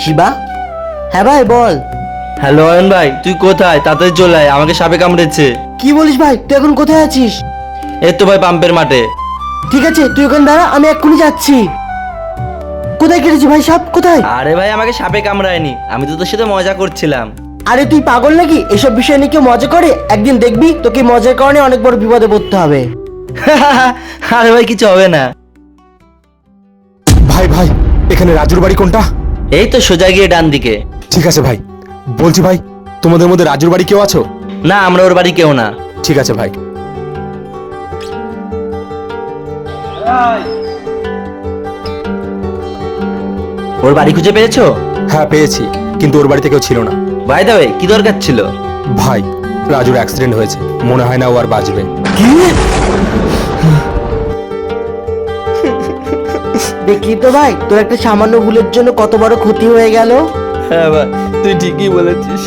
শিবা? হ্যাঁ ভাই বল। হ্যালো অয়ন ভাই, তুই কোথায়? তাড়াতাড়ি চলে আয়, আমাকে সাপে কামড়েছে। কি বলিস ভাই, তুই এখন কোথায় আছিস? এই তো ভাই পাম্পের মাঠে। ঠিক আছে তুই ওখানে দাঁড়া, আমি এক্ষুনি যাচ্ছি। কোথায় কেটেছি ভাই, সাপ কোথায়? আরে ভাই আমাকে সাপে কামড়ায়নি, আমি তো তোর সাথে মজা করছিলাম। আরে তুই পাগল নাকি? এসব বিষয় নিয়ে কেউ মজা করে? একদিন দেখবি তোকে মজার কারণে অনেক বড় বিপদে পড়তে হবে। আরে ভাই কিছু হবে না। ভাই ভাই, এখানে রাজুর বাড়ি কোনটা? এই তো সোজা গিয়ে ডান দিকে। ঠিক আছে ভাই। বলছি ভাই, তোমাদের মধ্যে রাজুর বাড়ি কেউ আছো? না, আমরা ওর বাড়ি কেউ না। ঠিক আছে ভাই। ওর বাড়ি খুঁজে পেয়েছো? হ্যাঁ পেয়েছি, কিন্তু ওর বাড়িতে কেউ ছিল না। ভাই দাও, কি দরকার ছিল? ভাই, রাজুর অ্যাক্সিডেন্ট হয়েছে, মনে হয় না ও আর বাঁচবে। দেখলি তো ভাই, তোর একটা সামান্য ভুলের জন্য কত বড় ক্ষতি হয়ে গেল। হ্যাঁ ভাই, তুই ঠিকই বলেছিস।